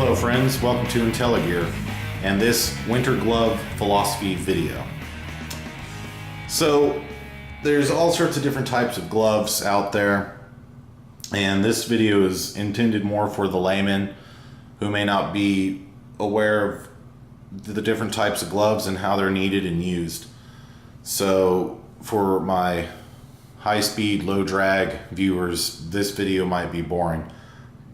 Hello friends, welcome to Untitled and this winter glove philosophy video. So there's all sorts of different types of gloves out there, and this video is intended more for the layman who may not be aware of the different types of gloves and how they're needed and used. So for my high speed, low drag viewers, this video might be boring,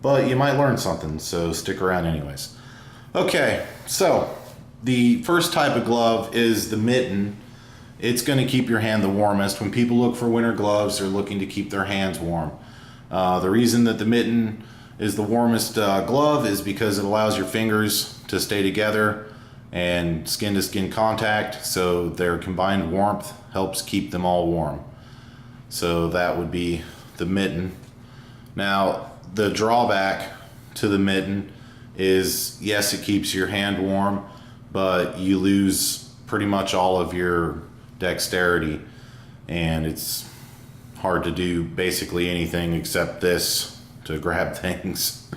but you might learn something, so stick around anyways. Okay, so the first type of glove is the mitten. It's going to keep your hand the warmest. When people look for winter gloves, they're looking to keep their hands warm. The reason that the mitten is the warmest glove is because it allows your fingers to stay together and skin to skin contact, so their combined warmth helps keep them all warm. So that would be the mitten. Now, the drawback to the mitten is, yes, it keeps your hand warm, but you lose pretty much all of your dexterity, and it's hard to do basically anything except this to grab things.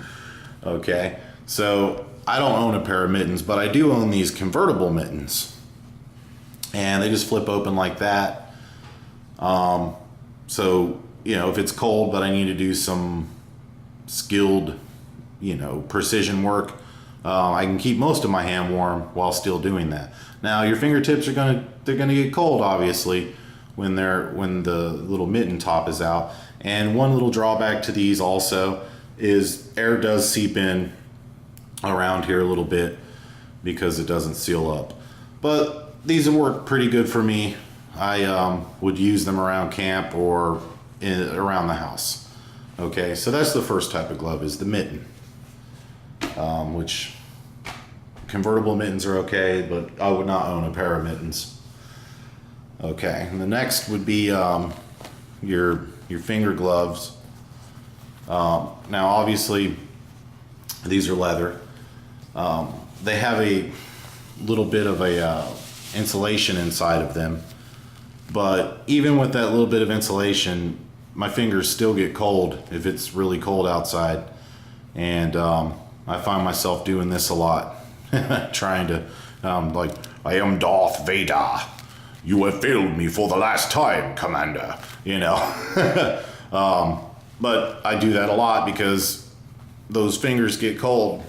Okay, so I don't own a pair of mittens, but I do own these convertible mittens, and they just flip open like that. So, you know, if it's cold but I need to do some skilled, precision work, I can keep most of my hand warm while still doing that. Now, your fingertips are gonna get cold, obviously, when the little mitten top is out. And one little drawback to these also is air does seep in around here a little bit because it doesn't seal up. But these have worked pretty good for me. I would use them around camp or around the house. Okay, so that's the first type of glove, is the mitten, which convertible mittens are okay, but I would not own a pair of mittens. Okay, and the next would be your finger gloves. Now, obviously, these are leather. They have a little bit of a insulation inside of them, but even with that little bit of insulation, my fingers still get cold if it's really cold outside, and I find myself doing this a lot, trying to, like, I am Darth Vader. You have failed me for the last time, Commander. But I do that a lot because those fingers get cold.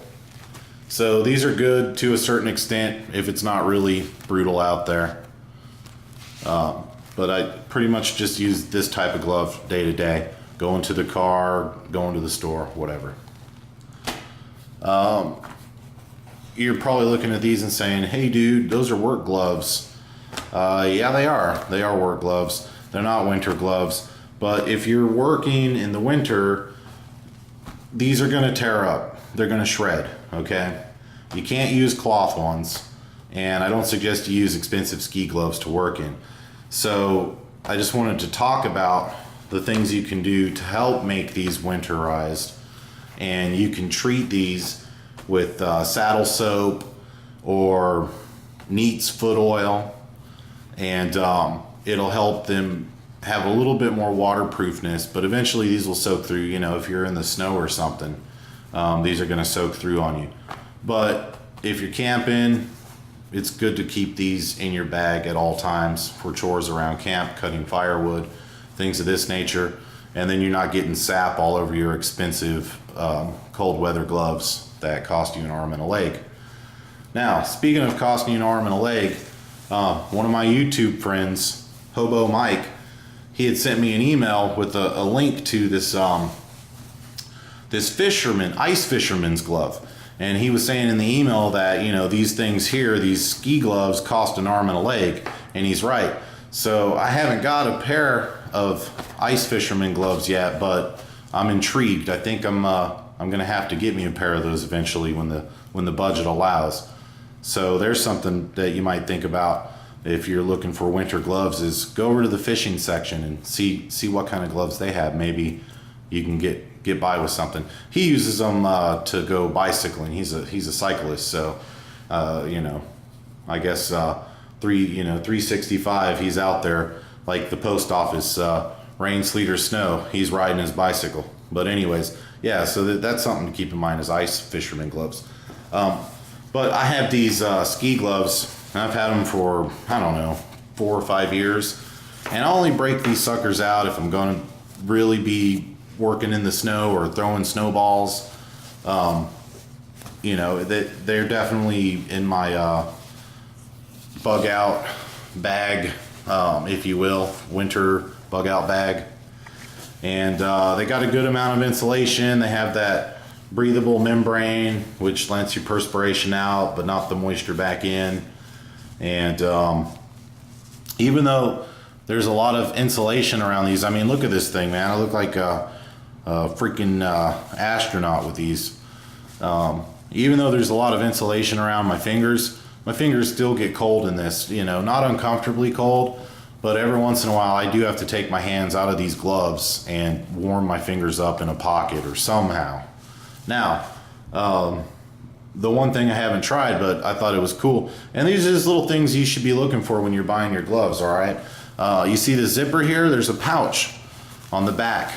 So these are good to a certain extent if it's not really brutal out there. But I pretty much just use this type of glove day to day. Going to the car, going to the store, whatever. You're probably looking at these and saying, hey dude, those are work gloves. Yeah, they are. They are work gloves. They're not winter gloves. But if you're working in the winter, these are gonna tear up. They're gonna shred, okay? You can't use cloth ones, and I don't suggest you use expensive ski gloves to work in. So I just wanted to talk about the things you can do to help make these winterized. And you can treat these with saddle soap or Neat's foot oil, and it'll help them have a little bit more waterproofness, but eventually these will soak through. If you're in the snow or something, these are gonna soak through on you. But if you're camping, it's good to keep these in your bag at all times for chores around camp, cutting firewood, things of this nature, and then you're not getting sap all over your expensive cold weather gloves that cost you an arm and a leg. Now, speaking of costing you an arm and a leg, one of my YouTube friends, Hobo Mike, he had sent me an email with a link to this ice fisherman's glove. And he was saying in the email that, these things here, these ski gloves, cost an arm and a leg, and he's right. So I haven't got a pair of ice fisherman gloves yet, but I'm intrigued. I think I'm gonna have to get me a pair of those eventually when the budget allows. So there's something that you might think about if you're looking for winter gloves, is go over to the fishing section and see what kind of gloves they have. Maybe you can get by with something. He uses them to go bicycling. He's a cyclist, so I guess 365. He's out there like the post office, rain, sleet, or snow. He's riding his bicycle. But anyways, yeah, so that's something to keep in mind, is ice fisherman gloves. But I have these ski gloves, and I've had them for, I don't know, 4 or 5 years. And I only break these suckers out if I'm going to really be working in the snow or throwing snowballs. You know, they're definitely in my bug out bag, if you will, winter bug out bag. And they got a good amount of insulation. They have that breathable membrane, which lets your perspiration out but not the moisture back in. And even though there's a lot of insulation around these, I mean, look at this thing, man. I look like a freaking astronaut with these. Even though there's a lot of insulation around my fingers still get cold in this, you know, not uncomfortably cold, but every once in a while I do have to take my hands out of these gloves and warm my fingers up in a pocket or somehow. Now, the one thing I haven't tried, but I thought it was cool, and these are just little things you should be looking for when you're buying your gloves, all right? You see the zipper here? There's a pouch on the back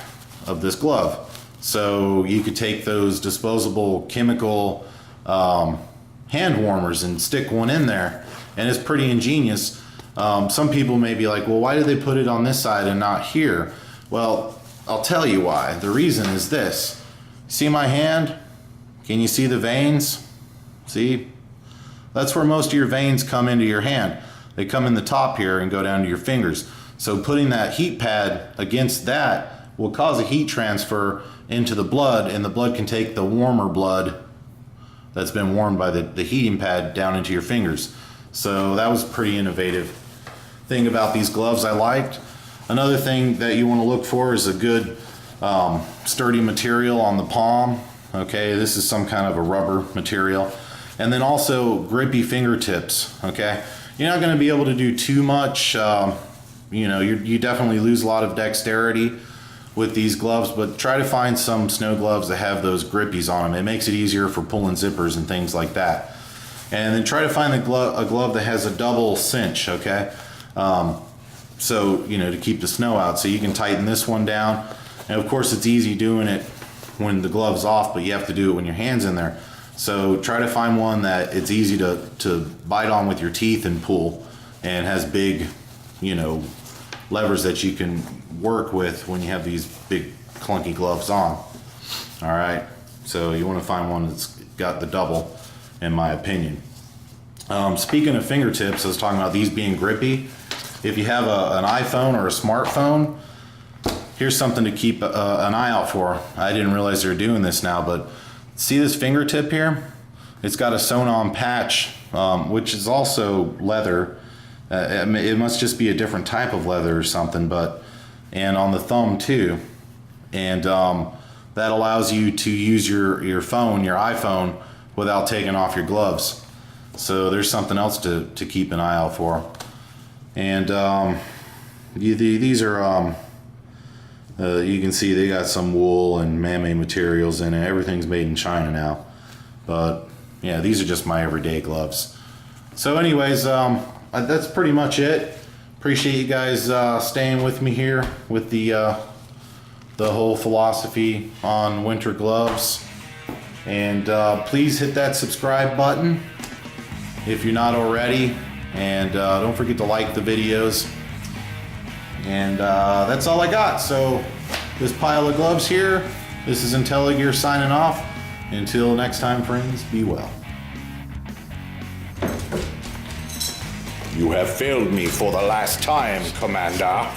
of this glove. So you could take those disposable chemical hand warmers and stick one in there, and it's pretty ingenious. Some people may be like, well, why did they put it on this side and not here? Well, I'll tell you why. The reason is this. See my hand? Can you see the veins? See? That's where most of your veins come into your hand. They come in the top here and go down to your fingers. So putting that heat pad against that will cause a heat transfer into the blood, and the blood can take the warmer blood that's been warmed by the heating pad down into your fingers. So that was a pretty innovative thing about these gloves I liked. Another thing that you want to look for is a good sturdy material on the palm. Okay, this is some kind of a rubber material. And then also grippy fingertips. Okay, you're not going to be able to do too much. You know, you definitely lose a lot of dexterity with these gloves, but try to find some snow gloves that have those grippies on them. It makes it easier for pulling zippers and things like that. And then try to find a glove that has a double cinch, okay? So, you know, to keep the snow out. So you can tighten this one down. And of course it's easy doing it when the glove's off, but you have to do it when your hand's in there. So try to find one that it's easy to bite on with your teeth and pull, and has big, you know, levers that you can work with when you have these big clunky gloves on. All right, so you want to find one that's got the double, in my opinion. Speaking of fingertips, I was talking about these being grippy. If you have an iPhone or a smartphone, here's something to keep an eye out for. I didn't realize they were doing this now, but see this fingertip here? It's got a sewn-on patch, which is also leather. It must just be a different type of leather or something, and on the thumb too. And that allows you to use your phone, your iPhone, without taking off your gloves. So there's something else to keep an eye out for. And these are, you can see they got some wool and man-made materials in it. Everything's made in China now. But yeah, these are just my everyday gloves. So anyways, that's pretty much it. Appreciate you guys staying with me here with the whole philosophy on winter gloves. And please hit that subscribe button if you're not already. And don't forget to like the videos. And that's all I got. So this pile of gloves here, this is IntelliGear signing off. Until next time, friends, be well. You have failed me for the last time, Commander.